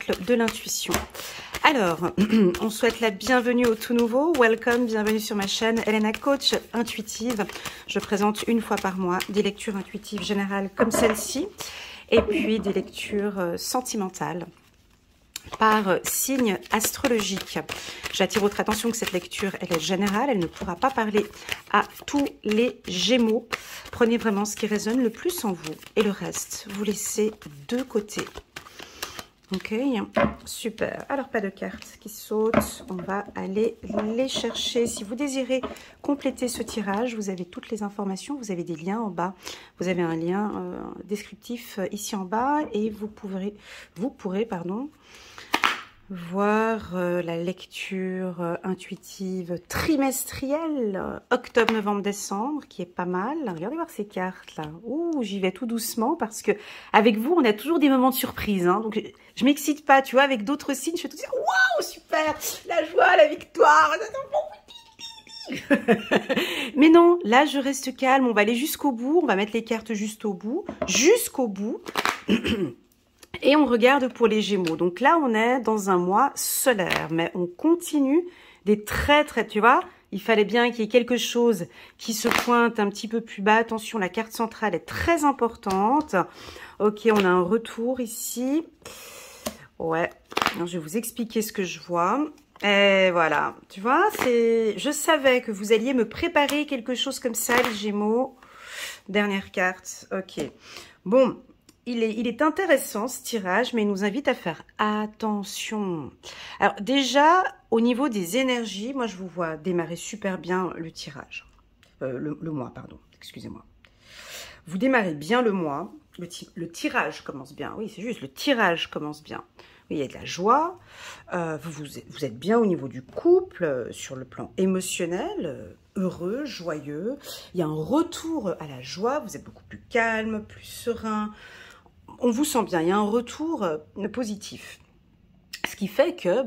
l'oracle de l'intuition. Alors, on souhaite la bienvenue au tout nouveau. Welcome, bienvenue sur ma chaîne Elena Coach Intuitive. Je présente une fois par mois des lectures intuitives générales comme celle-ci. Et puis des lectures sentimentales par signe astrologique. J'attire votre attention que cette lecture, elle est générale, elle ne pourra pas parler à tous les Gémeaux. Prenez vraiment ce qui résonne le plus en vous et le reste, vous laissez de côté. Ok, super. Alors, pas de cartes qui sautent. On va aller les chercher. Si vous désirez compléter ce tirage, vous avez toutes les informations. Vous avez des liens en bas. Vous avez un lien descriptif ici en bas. Et vous pourrez voir la lecture intuitive trimestrielle, octobre, novembre, décembre, qui est pas mal. Regardez voir ces cartes là. Ouh, j'y vais tout doucement parce que avec vous, on a toujours des moments de surprise. Hein, donc je m'excite pas, tu vois. Avec d'autres signes, je fais tout dire waouh, super, la joie, la victoire. Mais non, là je reste calme. On va aller jusqu'au bout. On va mettre les cartes juste au bout, jusqu'au bout. Et on regarde pour les Gémeaux. Donc là, on est dans un mois solaire, mais on continue des très, tu vois, il fallait bien qu'il y ait quelque chose qui se pointe un petit peu plus bas. Attention, la carte centrale est très importante. Ok, on a un retour ici. Ouais, alors, je vais vous expliquer ce que je vois. Et voilà, tu vois, je savais que vous alliez me préparer quelque chose comme ça, les Gémeaux. Dernière carte, ok. Bon. Il est intéressant ce tirage, mais il nous invite à faire attention. Alors déjà, au niveau des énergies, moi je vous vois démarrer super bien le tirage. Le mois, pardon, excusez-moi. Vous démarrez bien le mois, le tirage commence bien, oui c'est juste, le tirage commence bien. Oui, il y a de la joie, vous êtes bien au niveau du couple, sur le plan émotionnel, heureux, joyeux. Il y a un retour à la joie, vous êtes beaucoup plus calme, plus serein. On vous sent bien, il y a un retour positif. Ce qui fait que,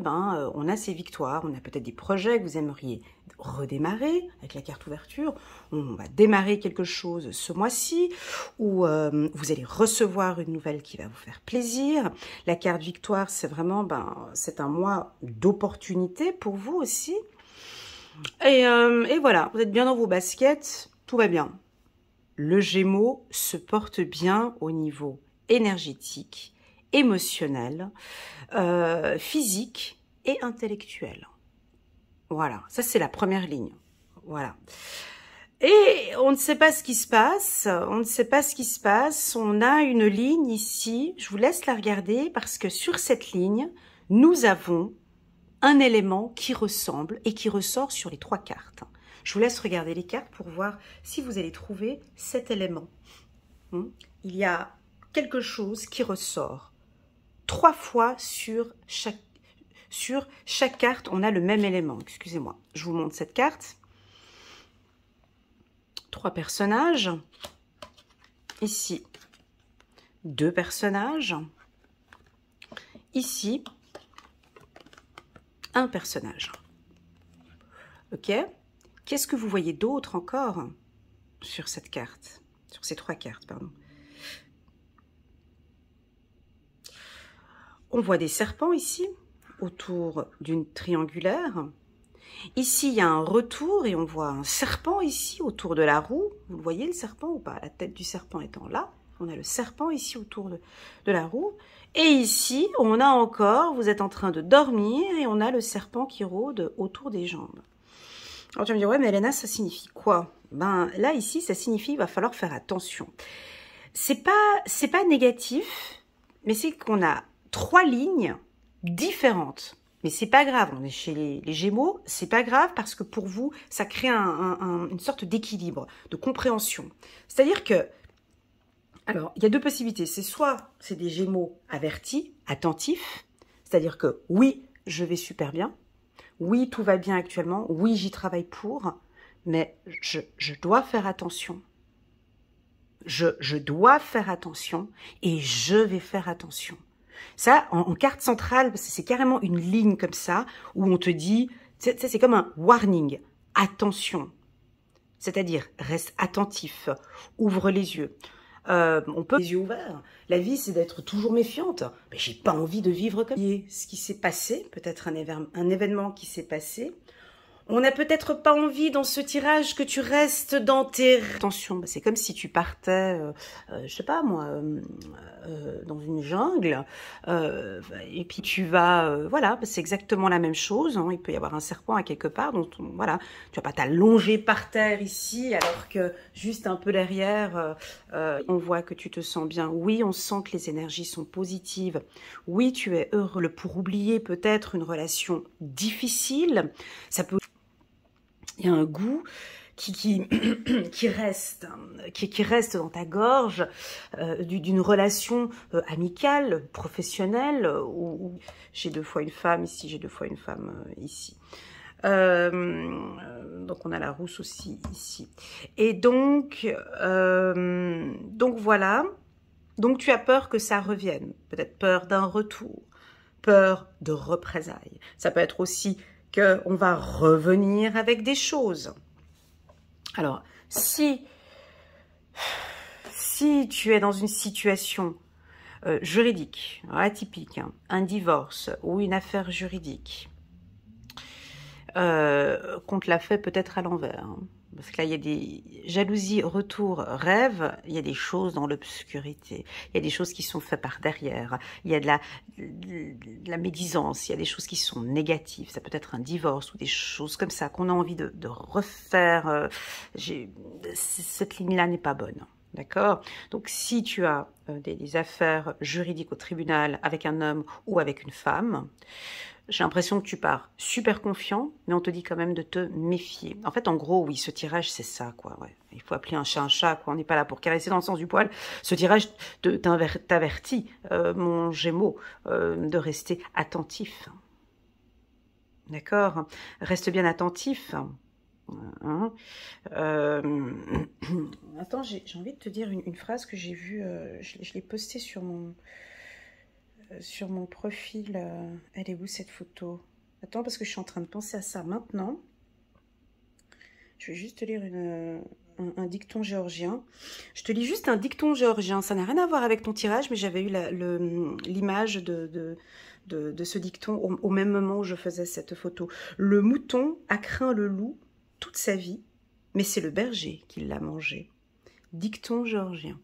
on a ces victoires, on a peut-être des projets que vous aimeriez redémarrer avec la carte ouverture. On va démarrer quelque chose ce mois-ci, ou vous allez recevoir une nouvelle qui va vous faire plaisir. La carte victoire, c'est vraiment, c'est un mois d'opportunité pour vous aussi. Et voilà, vous êtes bien dans vos baskets, tout va bien. Le Gémeaux se porte bien au niveau énergétique, émotionnel, physique et intellectuel. Voilà, ça c'est la première ligne. Voilà. Et on ne sait pas ce qui se passe, on a une ligne ici, je vous laisse la regarder parce que sur cette ligne, nous avons un élément qui ressemble et qui ressort sur les 3 cartes. Je vous laisse regarder les cartes pour voir si vous allez trouver cet élément. Il y a quelque chose qui ressort 3 fois sur chaque carte, on a le même élément. Excusez-moi, je vous montre cette carte. 3 personnages. Ici, 2 personnages. Ici, 1 personnage. Ok? Qu'est-ce que vous voyez d'autre encore sur cette carte? Sur ces 3 cartes, pardon. On voit des serpents ici, autour d'une triangulaire. Ici, il y a un retour et on voit un serpent ici, autour de la roue. Vous le voyez, le serpent ou pas? La tête du serpent étant là. On a le serpent ici, autour de la roue. Et ici, on a encore, vous êtes en train de dormir et on a le serpent qui rôde autour des jambes. Alors, tu vas me dire, ouais, mais Elena, ça signifie quoi? Là, ici, ça signifie qu'il va falloir faire attention. C'est pas négatif, mais c'est qu'on a 3 lignes différentes. Mais c'est pas grave, on est chez les Gémeaux, c'est pas grave parce que pour vous, ça crée une sorte d'équilibre, de compréhension. C'est-à-dire que, alors, il y a 2 possibilités. C'est soit c'est des Gémeaux avertis, attentifs, c'est-à-dire que oui, je vais super bien, oui, tout va bien actuellement, oui, j'y travaille pour, mais je dois faire attention. Je dois faire attention et je vais faire attention. Ça, en carte centrale, c'est carrément une ligne comme ça, où on te dit, c'est comme un warning, attention. C'est-à-dire, reste attentif, ouvre les yeux. On peut les yeux ouverts. La vie, c'est d'être toujours méfiante. Mais j'ai pas envie de vivre comme ce qui s'est passé, peut-être un événement qui s'est passé. On n'a peut-être pas envie dans ce tirage que tu restes dans tes... Attention, c'est comme si tu partais, je sais pas moi, dans une jungle, et puis tu vas... voilà, c'est exactement la même chose. Hein, il peut y avoir un serpent à quelque part, donc voilà, tu vas pas t'allonger par terre ici, alors que juste un peu derrière, on voit que tu te sens bien. Oui, on sent que les énergies sont positives. Oui, tu es heureux. Pour oublier peut-être une relation difficile, ça peut... Il y a un goût qui reste dans ta gorge d'une relation amicale, professionnelle, où j'ai 2 fois une femme ici, j'ai 2 fois une femme ici. Donc on a la rousse aussi ici. Et donc voilà. Donc tu as peur que ça revienne, peut-être peur d'un retour, peur de représailles. Ça peut être aussi qu'on va revenir avec des choses. Alors, si tu es dans une situation juridique, atypique, hein, un divorce ou une affaire juridique, qu'on te l'a fait peut-être à l'envers, hein, parce que là, il y a des jalousies, retour, rêve, il y a des choses dans l'obscurité, il y a des choses qui sont faites par derrière, il y a de la médisance, il y a des choses qui sont négatives, ça peut être un divorce ou des choses comme ça qu'on a envie de refaire. Cette ligne-là n'est pas bonne. D'accord? Donc, si tu as des affaires juridiques au tribunal avec un homme ou avec une femme, j'ai l'impression que tu pars super confiant, mais on te dit quand même de te méfier. En fait, en gros, oui, ce tirage, c'est ça, quoi. Ouais. Il faut appeler un chat, quoi. On n'est pas là pour caresser dans le sens du poil. Ce tirage t'avertit, mon Gémeaux, de rester attentif. D'accord? Reste bien attentif. Hein. Attends, j'ai envie de te dire une phrase que j'ai vue, je l'ai postée sur mon profil. Elle est où cette photo? Attends, parce que je suis en train de penser à ça maintenant. Je vais juste te lire un dicton géorgien. Je te lis juste un dicton géorgien. Ça n'a rien à voir avec ton tirage, mais j'avais eu l'image de ce dicton au même moment où je faisais cette photo. Le mouton a craint le loup toute sa vie, mais c'est le berger qui l'a mangé. Dicton géorgien.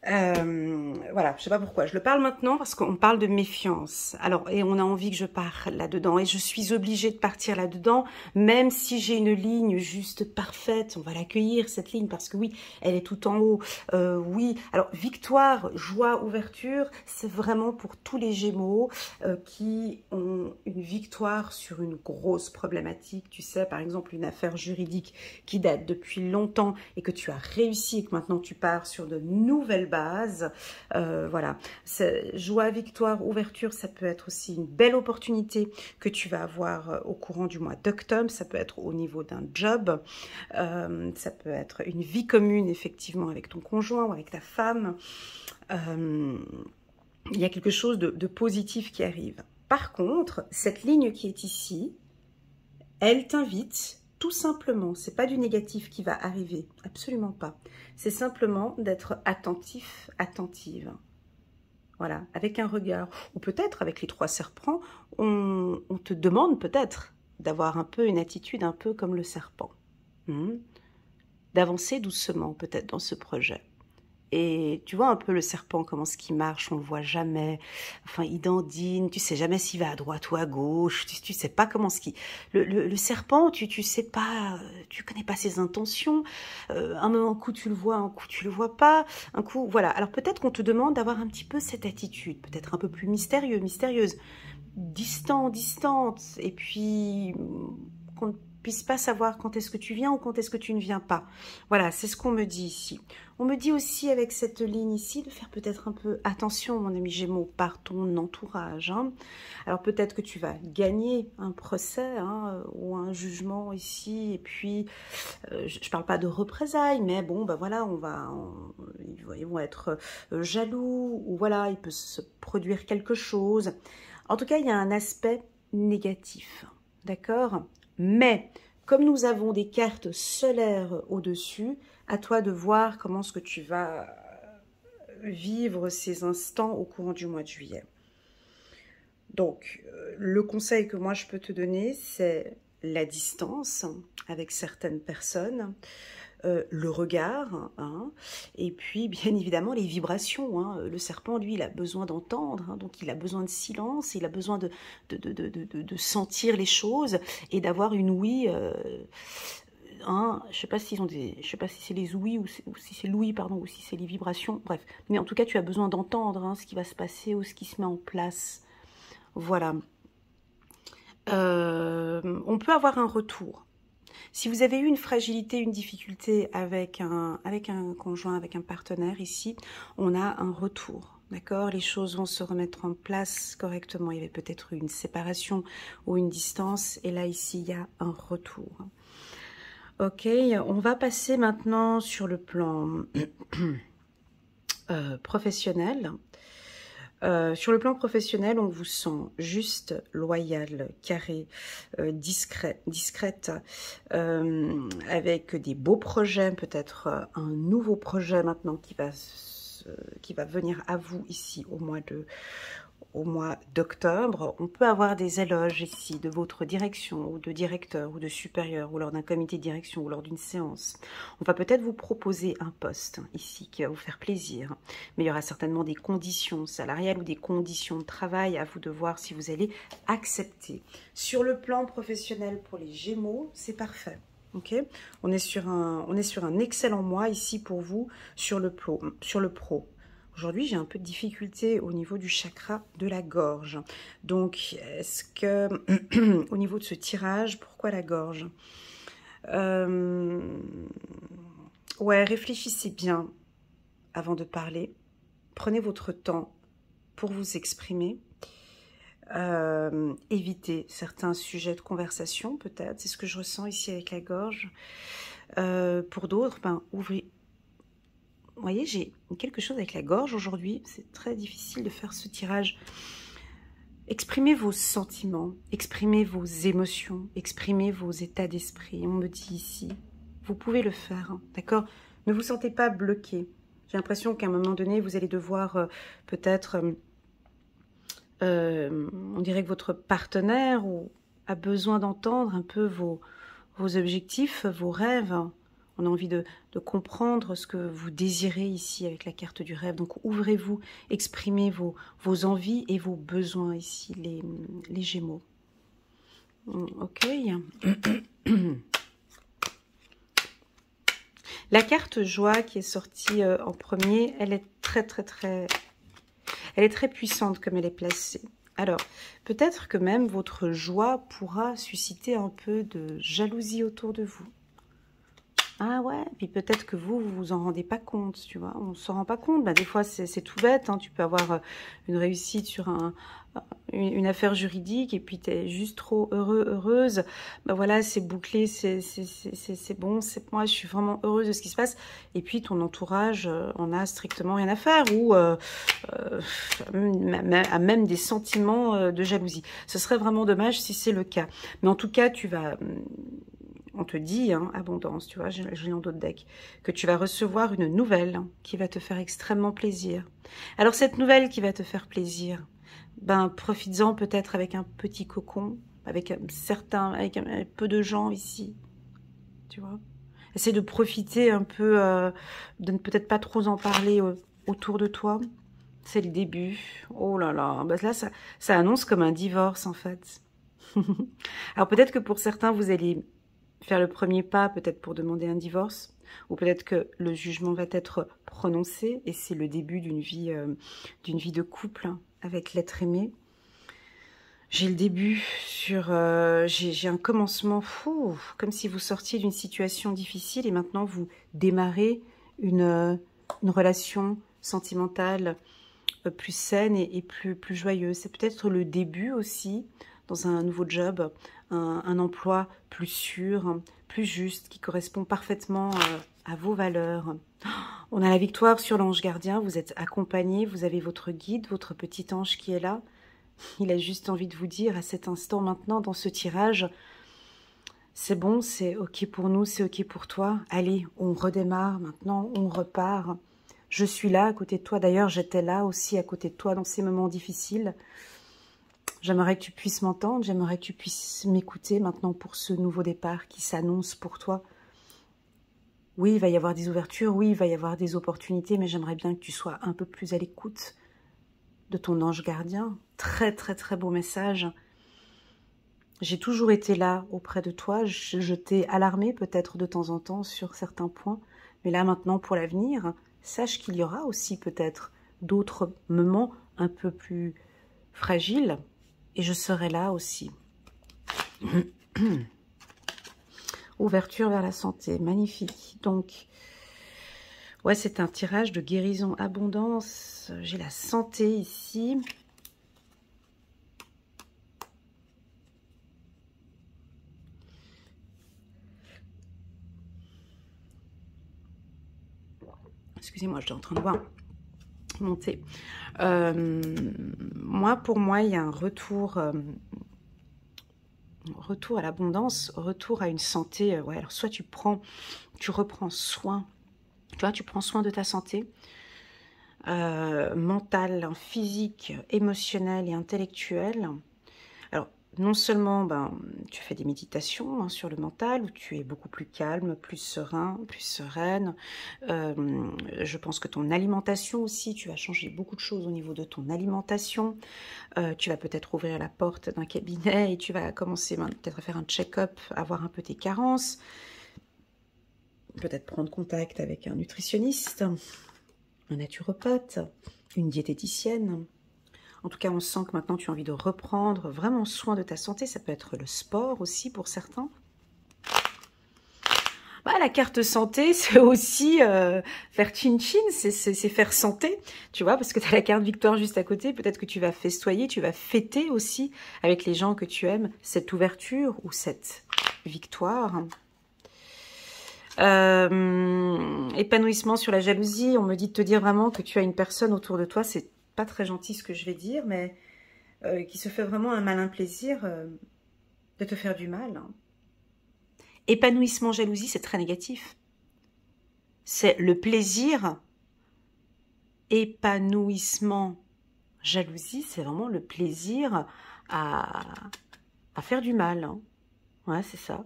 Voilà, je sais pas pourquoi. Je le parle maintenant parce qu'on parle de méfiance. Alors, et on a envie que je parte là-dedans. Et je suis obligée de partir là-dedans, même si j'ai une ligne juste parfaite. On va l'accueillir, cette ligne, parce que oui, elle est tout en haut. Oui, alors victoire, joie, ouverture, c'est vraiment pour tous les Gémeaux qui ont une victoire sur une grosse problématique. Tu sais, par exemple, une affaire juridique qui date depuis longtemps et que tu as réussi et que maintenant tu pars sur de nouvelles base. Voilà, joie, victoire, ouverture, ça peut être aussi une belle opportunité que tu vas avoir au courant du mois d'octobre. Ça peut être au niveau d'un job, ça peut être une vie commune effectivement avec ton conjoint ou avec ta femme. Il y a quelque chose de positif qui arrive. Par contre, cette ligne qui est ici, elle t'invite tout simplement, c'est pas du négatif qui va arriver, absolument pas. C'est simplement d'être attentif, attentive. Voilà, avec un regard. Ou peut-être avec les 3 serpents, on te demande peut-être d'avoir un peu une attitude un peu comme le serpent. D'avancer doucement peut-être dans ce projet. Et tu vois un peu le serpent, comment ce qui marche, on le voit jamais. Enfin, il dandine, tu sais jamais s'il va à droite ou à gauche, tu sais pas comment ce qui... Le serpent, tu sais pas, tu connais pas ses intentions. Un coup tu le vois, un coup tu le vois pas. Un coup, voilà. Alors peut-être qu'on te demande d'avoir un petit peu cette attitude, peut-être un peu plus mystérieux, mystérieuse, distante, et puis qu'on ne puisse pas savoir quand est-ce que tu viens ou quand est-ce que tu ne viens pas. Voilà, c'est ce qu'on me dit ici. On me dit aussi avec cette ligne ici de faire peut-être un peu attention, mon ami Gémeaux, par ton entourage. Hein. Alors peut-être que tu vas gagner un procès ou un jugement ici, et puis je parle pas de représailles, mais bon, ben voilà, ils vont être jaloux, ou voilà, il peut se produire quelque chose. En tout cas, il y a un aspect négatif, d'accord ? Mais, comme nous avons des cartes solaires au-dessus, à toi de voir comment est-ce que tu vas vivre ces instants au courant du mois de juillet. Donc, le conseil que moi je peux te donner, c'est la distance avec certaines personnes, le regard, hein, et puis bien évidemment les vibrations. Hein. Le serpent, lui, il a besoin d'entendre, hein, donc il a besoin de silence, il a besoin de sentir les choses et d'avoir une ouïe. Hein, je sais pas s'ils ont des, je sais pas si c'est les ouïes ou si c'est l'ouïe, pardon, ou si c'est les vibrations. Bref, mais en tout cas, tu as besoin d'entendre hein, ce qui va se passer ou ce qui se met en place. Voilà. On peut avoir un retour. Si vous avez eu une fragilité, une difficulté avec un conjoint, avec un partenaire ici, on a un retour. D'accord? Les choses vont se remettre en place correctement. Il y avait peut-être une séparation ou une distance. Et là, ici, il y a un retour. Ok, on va passer maintenant sur le plan professionnel. Sur le plan professionnel, on vous sent juste, loyal, carré, discrète, avec des beaux projets, peut-être un nouveau projet maintenant qui va venir à vous ici au mois d'octobre. On peut avoir des éloges ici de votre direction ou de directeur ou de supérieur ou lors d'un comité de direction ou lors d'une séance. On va peut-être vous proposer un poste ici qui va vous faire plaisir, mais il y aura certainement des conditions salariales ou des conditions de travail à vous de voir si vous allez accepter. Sur le plan professionnel pour les Gémeaux, c'est parfait. Ok, on est sur un excellent mois ici pour vous sur le pro. Aujourd'hui, j'ai un peu de difficulté au niveau du chakra de la gorge. Donc, est-ce que, au niveau de ce tirage, pourquoi la gorge? Ouais, réfléchissez bien avant de parler. Prenez votre temps pour vous exprimer. Évitez certains sujets de conversation, peut-être. C'est ce que je ressens ici avec la gorge. Pour d'autres, ouvrez. Vous voyez, j'ai quelque chose avec la gorge aujourd'hui. C'est très difficile de faire ce tirage. Exprimez vos sentiments, exprimez vos émotions, exprimez vos états d'esprit. On me dit ici, vous pouvez le faire, hein, d'accord? Ne vous sentez pas bloqué. J'ai l'impression qu'à un moment donné, vous allez devoir peut-être, on dirait que votre partenaire a besoin d'entendre un peu vos objectifs, vos rêves. On a envie de comprendre ce que vous désirez ici avec la carte du rêve. Donc, ouvrez-vous, exprimez vos envies et vos besoins ici, les Gémeaux. Ok. La carte joie qui est sortie en premier, elle est elle est très puissante comme elle est placée. Alors, peut-être que même votre joie pourra susciter un peu de jalousie autour de vous. Ah ouais, puis peut-être que vous en rendez pas compte, tu vois, on s'en rend pas compte. Des fois, c'est tout bête, hein. Tu peux avoir une réussite sur une affaire juridique et puis tu es juste trop heureuse. Voilà, c'est bouclé, c'est bon, moi, je suis vraiment heureuse de ce qui se passe. Et puis, ton entourage en a strictement rien à faire ou a même des sentiments de jalousie. Ce serait vraiment dommage si c'est le cas. Mais en tout cas, tu vas... On te dit, hein, abondance, tu vois, je l'ai en d'autres decks, que tu vas recevoir une nouvelle qui va te faire extrêmement plaisir. Alors, cette nouvelle qui va te faire plaisir, profites-en peut-être avec un petit cocon, avec un peu de gens ici, tu vois. Essaie de profiter un peu, de ne peut-être pas trop en parler autour de toi. C'est le début. Oh là là, là, ça annonce comme un divorce, en fait. Alors, peut-être que pour certains, vous allez faire le premier pas, peut-être pour demander un divorce, ou peut-être que le jugement va être prononcé, et c'est le début d'une vie de couple avec l'être aimé. J'ai le début sur... j'ai un commencement fou, comme si vous sortiez d'une situation difficile, et maintenant vous démarrez une relation sentimentale plus saine et plus joyeuse. C'est peut-être le début aussi, dans un nouveau job, un emploi plus sûr, plus juste, qui correspond parfaitement à vos valeurs. On a la victoire sur l'ange gardien, vous êtes accompagné, vous avez votre guide, votre petit ange qui est là. Il a juste envie de vous dire à cet instant maintenant, dans ce tirage, c'est bon, c'est ok pour nous, c'est ok pour toi. Allez, on redémarre maintenant, on repart. Je suis là à côté de toi. D'ailleurs, j'étais là aussi à côté de toi dans ces moments difficiles. J'aimerais que tu puisses m'entendre, j'aimerais que tu puisses m'écouter maintenant pour ce nouveau départ qui s'annonce pour toi. Oui, il va y avoir des ouvertures, oui, il va y avoir des opportunités, mais j'aimerais bien que tu sois un peu plus à l'écoute de ton ange gardien. Très, très, très beau message. J'ai toujours été là auprès de toi, je t'ai alarmé peut-être de temps en temps sur certains points, mais là maintenant pour l'avenir, sache qu'il y aura aussi peut-être d'autres moments un peu plus fragiles, et je serai là aussi. Ouverture vers la santé, magnifique. Donc, ouais, c'est un tirage de guérison, abondance. J'ai la santé ici. Excusez-moi, j'étais en train de voir monter. Pour moi, il y a un retour... retour à l'abondance, retour à une santé, ouais, alors soit tu reprends soin, tu vois, tu prends soin de ta santé, mentale, physique, émotionnelle et intellectuelle. Alors, non seulement, tu fais des méditations sur le mental, où tu es beaucoup plus calme, plus serein, plus sereine. Je pense que ton alimentation aussi, tu vas changer beaucoup de choses au niveau de ton alimentation. Tu vas peut-être ouvrir la porte d'un cabinet et tu vas commencer peut-être à faire un check-up, à voir un peu tes carences. Peut-être prendre contact avec un nutritionniste, un naturopathe, une diététicienne. En tout cas, on sent que maintenant tu as envie de reprendre vraiment soin de ta santé. Ça peut être le sport aussi pour certains. La carte santé, c'est aussi faire chin-chin, c'est faire santé, tu vois, parce que tu as la carte victoire juste à côté. Peut-être que tu vas festoyer, tu vas fêter aussi avec les gens que tu aimes cette ouverture ou cette victoire. Épanouissement sur la jalousie. On me dit de te dire vraiment que tu as une personne autour de toi. C'est pas très gentil ce que je vais dire, mais qui se fait vraiment un malin plaisir de te faire du mal. Épanouissement, jalousie, c'est très négatif. C'est le plaisir. Épanouissement, jalousie, c'est vraiment le plaisir à faire du mal. Ouais, c'est ça.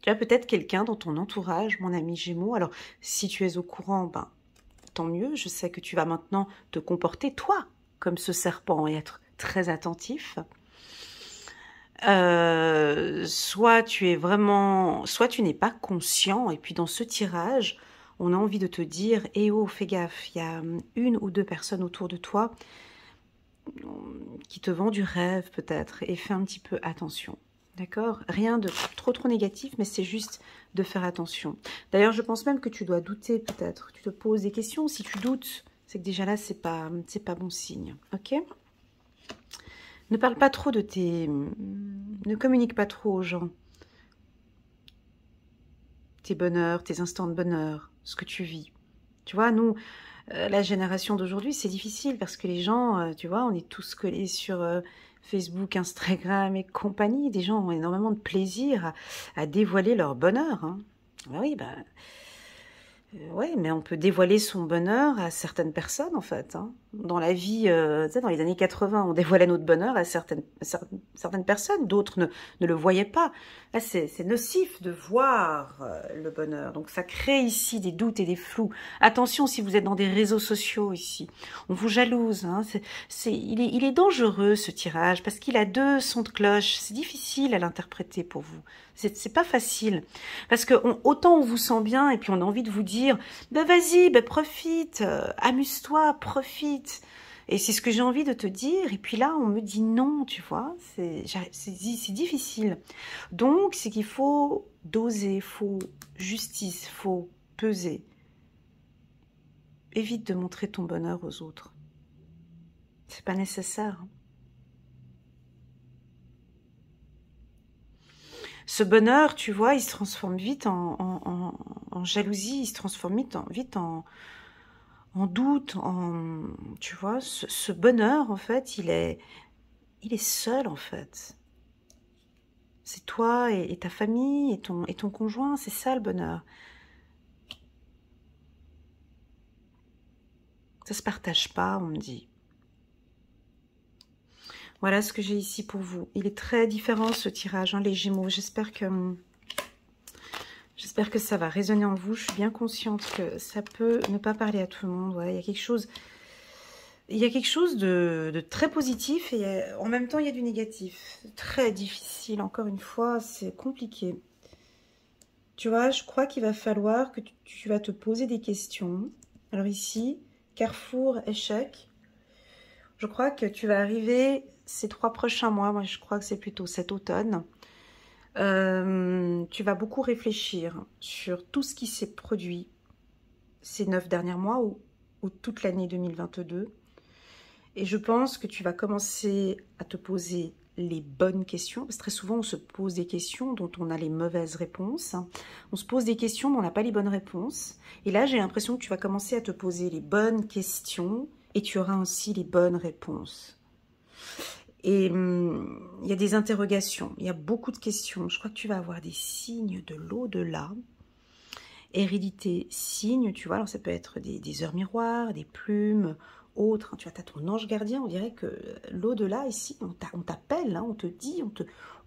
Tu as peut-être quelqu'un dans ton entourage, mon ami Gémeaux. Alors, si tu es au courant, tant mieux. Je sais que tu vas maintenant te comporter, toi, comme ce serpent et être très attentif. Soit tu es vraiment, soit tu n'es pas conscient, et puis dans ce tirage, on a envie de te dire, eh oh, fais gaffe, il y a une ou deux personnes autour de toi qui te vendent du rêve peut-être, et fais un petit peu attention, d'accord? Rien de trop négatif, mais c'est juste de faire attention. D'ailleurs, je pense même que tu dois douter peut-être, tu te poses des questions, si tu doutes, c'est que déjà là, c'est pas bon signe, ok? Ne parle pas trop de tes... Ne communique pas trop aux gens. Tes bonheurs, tes instants de bonheur, ce que tu vis. Tu vois, nous, la génération d'aujourd'hui, c'est difficile parce que les gens, tu vois, on est tous collés sur Facebook, Instagram et compagnie. Des gens ont énormément de plaisir à dévoiler leur bonheur. Hein. Oui, ouais, mais on peut dévoiler son bonheur à certaines personnes, en fait. Hein. Dans la vie, tu sais, dans les années 80, on dévoilait notre bonheur à certaines personnes, d'autres ne le voyaient pas. Là, c'est nocif de voir le bonheur. Donc, ça crée ici des doutes et des flous. Attention si vous êtes dans des réseaux sociaux ici. On vous jalouse. Hein. Il est dangereux, ce tirage, parce qu'il a deux sons de cloche. C'est difficile à l'interpréter pour vous. C'est pas facile. Parce que autant on vous sent bien, et puis on a envie de vous dire, vas-y, profite, amuse-toi, profite. Et c'est ce que j'ai envie de te dire. Et puis là, on me dit non, tu vois. C'est difficile. Donc, c'est qu'il faut doser, il faut justice, il faut peser. Évite de montrer ton bonheur aux autres. C'est pas nécessaire. Ce bonheur, tu vois, il se transforme vite en jalousie, il se transforme vite en doute, tu vois, ce bonheur, en fait, il est seul, en fait. C'est toi et ta famille et ton conjoint, c'est ça le bonheur. Ça se partage pas, on me dit. Voilà ce que j'ai ici pour vous. Il est très différent ce tirage, hein, les Gémeaux. J'espère que ça va résonner en vous. Je suis bien consciente que ça peut ne pas parler à tout le monde. Ouais, il y a quelque chose de très positif et en même temps il y a du négatif. Très difficile, encore une fois, c'est compliqué. Tu vois, je crois qu'il va falloir que tu vas te poser des questions. Alors ici, carrefour, échec. Je crois que tu vas arriver ces 3 prochains mois, moi je crois que c'est plutôt cet automne. Tu vas beaucoup réfléchir sur tout ce qui s'est produit ces 9 derniers mois ou toute l'année 2022. Et je pense que tu vas commencer à te poser les bonnes questions. Parce que très souvent, on se pose des questions dont on a les mauvaises réponses. On se pose des questions dont on n'a pas les bonnes réponses. Et là, j'ai l'impression que tu vas commencer à te poser les bonnes questions et tu auras aussi les bonnes réponses. Et il y a des interrogations, il y a beaucoup de questions. Je crois que tu vas avoir des signes de l'au-delà. Hérédité, signe, tu vois, alors ça peut être des heures miroirs, des plumes, autres. Tu vois, tu as ton ange gardien, on dirait que l'au-delà, ici, on t'appelle, hein, on te dit,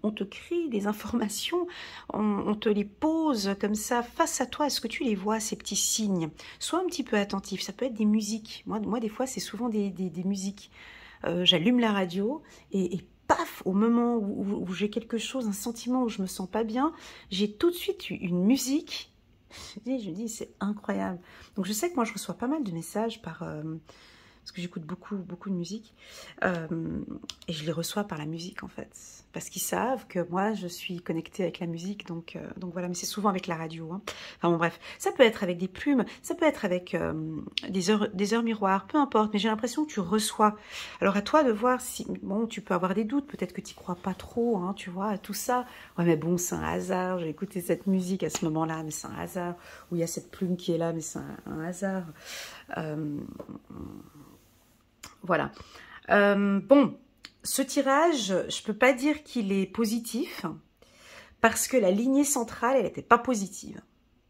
on te crie des informations, on te les pose comme ça face à toi. Est-ce que tu les vois, ces petits signes? Sois un petit peu attentif, ça peut être des musiques. Moi des fois, c'est souvent des musiques. J'allume la radio et paf, au moment où j'ai quelque chose, un sentiment où je me sens pas bien, j'ai tout de suite une musique. Je dis c'est incroyable. Donc je sais que moi je reçois pas mal de messages parce que j'écoute beaucoup de musique et je les reçois par la musique en fait, parce qu'ils savent que moi je suis connectée avec la musique, donc voilà, mais c'est souvent avec la radio, hein. Enfin bon bref, ça peut être avec des plumes, ça peut être avec des heures miroirs, peu importe, mais j'ai l'impression que tu reçois. Alors à toi de voir si, bon, tu peux avoir des doutes, peut-être que tu crois pas trop, hein, tu vois, à tout ça. Ouais mais bon, c'est un hasard, j'ai écouté cette musique à ce moment-là, mais c'est un hasard. Ou il y a cette plume qui est là, mais c'est un hasard. Voilà. Bon, ce tirage, je peux pas dire qu'il est positif parce que la lignée centrale, elle n'était pas positive.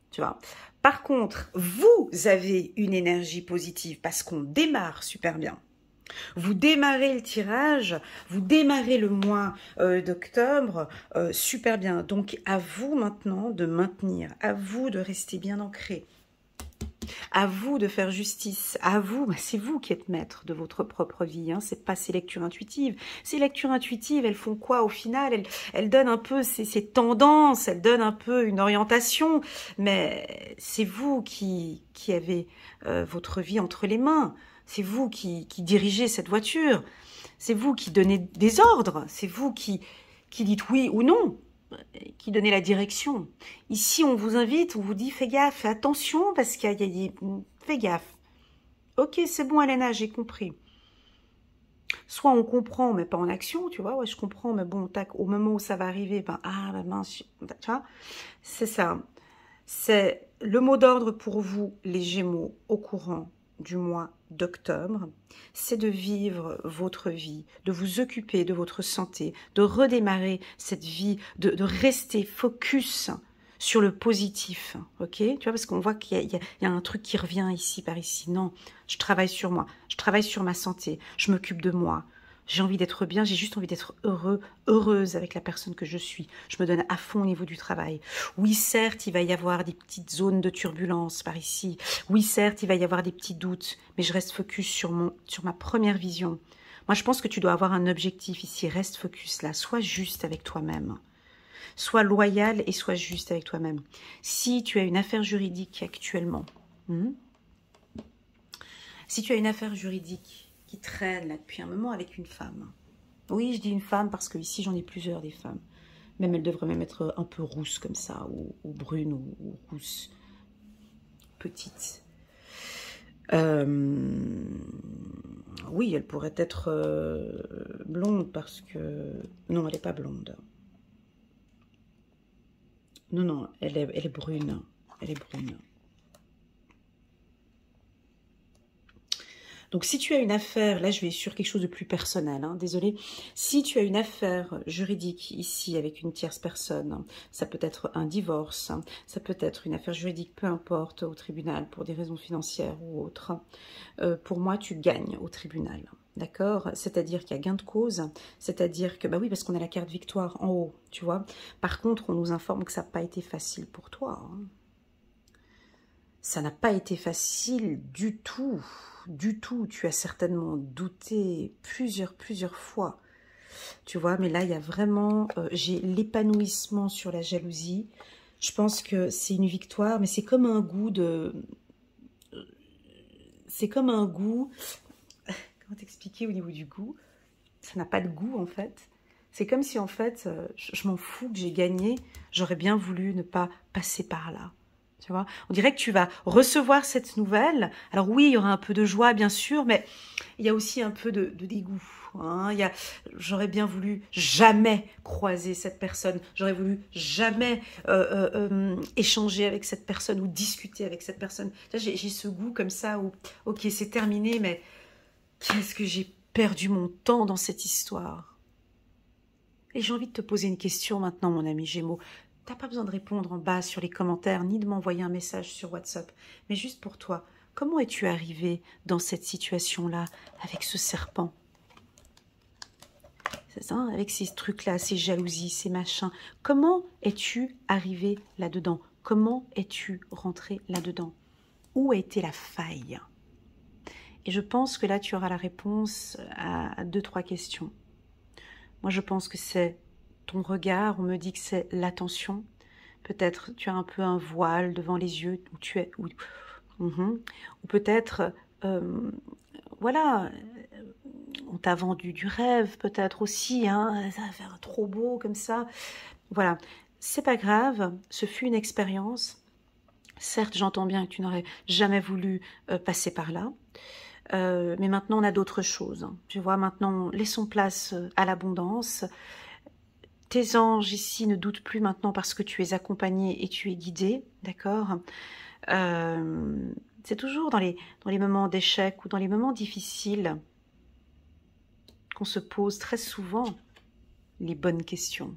Tu vois. Par contre, vous avez une énergie positive parce qu'on démarre super bien. Vous démarrez le tirage, vous démarrez le mois d'octobre super bien. Donc, à vous maintenant de maintenir, à vous de rester bien ancré. À vous de faire justice, à vous, c'est vous qui êtes maître de votre propre vie, hein. C'est pas ces lectures intuitives. Ces lectures intuitives, elles font quoi au final? Elles donnent un peu ces tendances, elles donnent un peu une orientation, mais c'est vous qui avez votre vie entre les mains, c'est vous qui dirigez cette voiture, c'est vous qui donnez des ordres, c'est vous qui dites oui ou non, qui donnait la direction. Ici, on vous invite, on vous dit, fais gaffe, fais attention, parce qu'il y a... Fais gaffe. Ok, c'est bon, Elena, j'ai compris. Soit on comprend, mais pas en action, tu vois, ouais, je comprends, mais bon, tac, au moment où ça va arriver, ben, ah, ben mince, tu vois, c'est ça. C'est le mot d'ordre pour vous, les Gémeaux, au courant du mois d'octobre, c'est de vivre votre vie, de vous occuper de votre santé, de redémarrer cette vie, de rester focus sur le positif, ok? Tu vois, parce qu'on voit qu'il y a un truc qui revient ici, par ici. Non, je travaille sur moi, je travaille sur ma santé, je m'occupe de moi. J'ai envie d'être bien, j'ai juste envie d'être heureuse avec la personne que je suis. Je me donne à fond au niveau du travail. Oui, certes, il va y avoir des petites zones de turbulence par ici. Oui, certes, il va y avoir des petits doutes, mais je reste focus sur ma première vision. Moi, je pense que tu dois avoir un objectif ici. Reste focus là. Sois juste avec toi-même. Sois loyal et sois juste avec toi-même. Si tu as une affaire juridique actuellement, si tu as une affaire juridique qui traîne là depuis un moment avec une femme. Oui, je dis une femme parce que ici j'en ai plusieurs des femmes. Même elles devraient même être un peu rousses comme ça, ou brunes, ou rousses, petites. Oui, elle pourrait être blonde parce que... Non, elle n'est pas blonde. Non, non, elle est brune. Elle est brune. Donc, si tu as une affaire, là, je vais sur quelque chose de plus personnel, hein, désolé. Si tu as une affaire juridique ici avec une tierce personne, ça peut être un divorce, ça peut être une affaire juridique, peu importe, au tribunal pour des raisons financières ou autres. Pour moi, tu gagnes au tribunal. D'accord? C'est-à-dire qu'il y a gain de cause, c'est-à-dire que, bah oui, parce qu'on a la carte victoire en haut, tu vois. Par contre, on nous informe que ça n'a pas été facile pour toi, hein. Ça n'a pas été facile du tout, du tout. Tu as certainement douté plusieurs fois, tu vois. Mais là, il y a vraiment, j'ai l'épanouissement sur la jalousie. Je pense que c'est une victoire, mais c'est comme un goût de... C'est comme un goût... Comment t'expliquer au niveau du goût? Ça n'a pas de goût, en fait. C'est comme si, en fait, je m'en fous que j'ai gagné. J'aurais bien voulu ne pas passer par là. Tu vois, on dirait que tu vas recevoir cette nouvelle. Alors oui, il y aura un peu de joie, bien sûr, mais il y a aussi un peu de dégoût, hein. J'aurais bien voulu jamais croiser cette personne. J'aurais voulu jamais échanger avec cette personne ou discuter avec cette personne. J'ai ce goût comme ça où, ok, c'est terminé, mais qu'est-ce que j'ai perdu mon temps dans cette histoire. Et j'ai envie de te poser une question maintenant, mon ami Gémeaux. Tu n'as pas besoin de répondre en bas sur les commentaires, ni de m'envoyer un message sur WhatsApp. Mais juste pour toi, comment es-tu arrivé dans cette situation-là, avec ce serpent? C'est ça, avec ces trucs-là, ces jalousies, ces machins. Comment es-tu arrivé là-dedans? Comment es-tu rentré là-dedans? Où a été la faille? Et je pense que là, tu auras la réponse à 2-3 questions. Moi, je pense que c'est ton regard, on me dit que c'est l'attention. Peut-être tu as un peu un voile devant les yeux où tu es. Ou peut-être, voilà, on t'a vendu du rêve, peut-être aussi, hein, ça va faire trop beau comme ça. Voilà, c'est pas grave, ce fut une expérience. Certes, j'entends bien que tu n'aurais jamais voulu passer par là. Mais maintenant, on a d'autres choses. Tu vois, maintenant, laissons place à l'abondance. Tes anges ici ne doutent plus maintenant parce que tu es accompagné et tu es guidé, d'accord? C'est toujours dans les moments d'échec ou dans les moments difficiles qu'on se pose très souvent les bonnes questions.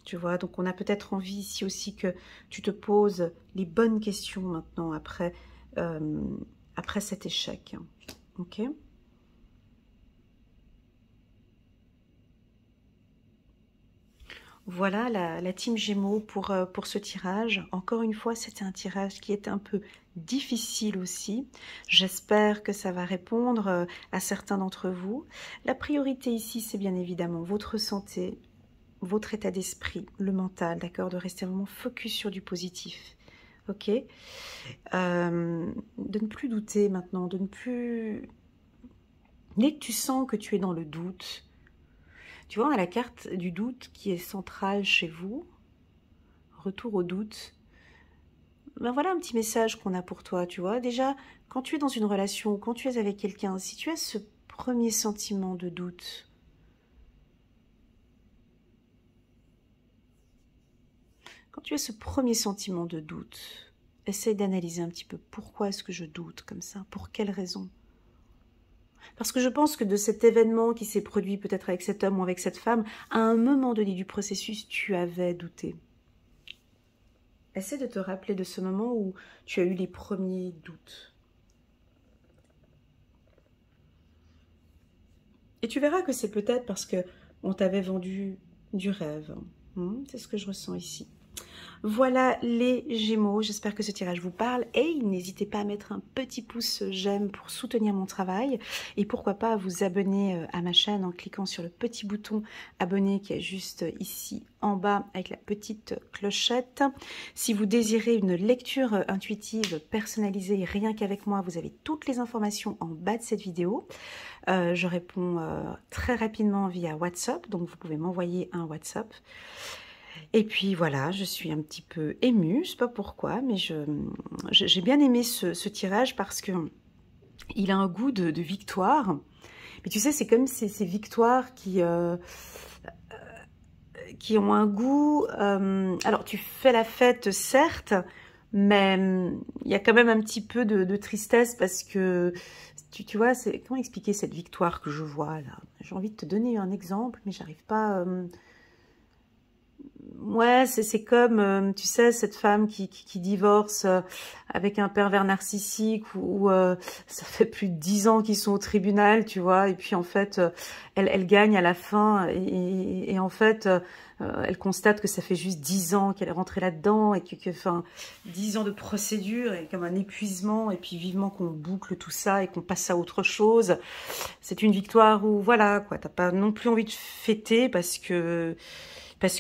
Tu vois, donc on a peut-être envie ici aussi que tu te poses les bonnes questions maintenant après cet échec. Ok? Voilà la team Gémeaux pour ce tirage. Encore une fois, c'était un tirage qui est un peu difficile aussi. J'espère que ça va répondre à certains d'entre vous. La priorité ici, c'est bien évidemment votre santé, votre état d'esprit, le mental, d'accord? De rester vraiment focus sur du positif. Ok? De ne plus douter maintenant, de ne plus... Dès que tu sens que tu es dans le doute, tu vois, on a la carte du doute qui est centrale chez vous. Retour au doute. Ben voilà un petit message qu'on a pour toi, tu vois. Déjà, quand tu es dans une relation, quand tu es avec quelqu'un, si tu as ce premier sentiment de doute, quand tu as ce premier sentiment de doute, essaye d'analyser un petit peu pourquoi est-ce que je doute comme ça, pour quelle raison. Parce que je pense que de cet événement qui s'est produit peut-être avec cet homme ou avec cette femme, à un moment donné du processus, tu avais douté. Essaie de te rappeler de ce moment où tu as eu les premiers doutes. Et tu verras que c'est peut-être parce qu'on t'avait vendu du rêve. C'est ce que je ressens ici. Voilà les Gémeaux, j'espère que ce tirage vous parle et n'hésitez pas à mettre un petit pouce j'aime pour soutenir mon travail et pourquoi pas à vous abonner à ma chaîne en cliquant sur le petit bouton abonner qui est juste ici en bas avec la petite clochette. Si vous désirez une lecture intuitive personnalisée rien qu'avec moi, vous avez toutes les informations en bas de cette vidéo. Je réponds très rapidement via WhatsApp, donc vous pouvez m'envoyer un WhatsApp. Et puis voilà, je suis un petit peu émue, je ne sais pas pourquoi, mais j'ai bien aimé ce tirage parce que il a un goût de victoire. Mais tu sais, c'est comme ces victoires qui ont un goût... alors, tu fais la fête, certes, mais il y a quand même un petit peu de tristesse parce que tu vois, comment expliquer cette victoire que je vois là? J'ai envie de te donner un exemple, mais j'arrive pas... Ouais, c'est comme, tu sais, cette femme qui divorce avec un pervers narcissique ou ça fait plus de 10 ans qu'ils sont au tribunal, tu vois, et puis en fait, elle gagne à la fin et en fait, elle constate que ça fait juste 10 ans qu'elle est rentrée là-dedans et enfin, 10 ans de procédure et comme un épuisement et puis vivement qu'on boucle tout ça et qu'on passe à autre chose. C'est une victoire où, voilà, quoi, t'as pas non plus envie de fêter parce que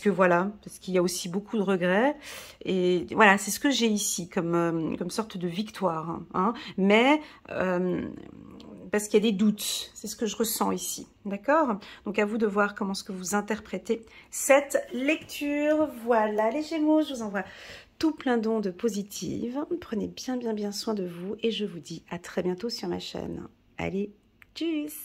voilà, parce qu'il y a aussi beaucoup de regrets. Et voilà, c'est ce que j'ai ici comme sorte de victoire. Hein. Mais parce qu'il y a des doutes, c'est ce que je ressens ici. D'accord? Donc à vous de voir comment est-ce que vous interprétez cette lecture. Voilà les Gémeaux, je vous envoie tout plein d'ondes positives. Prenez bien soin de vous et je vous dis à très bientôt sur ma chaîne. Allez, tchuss!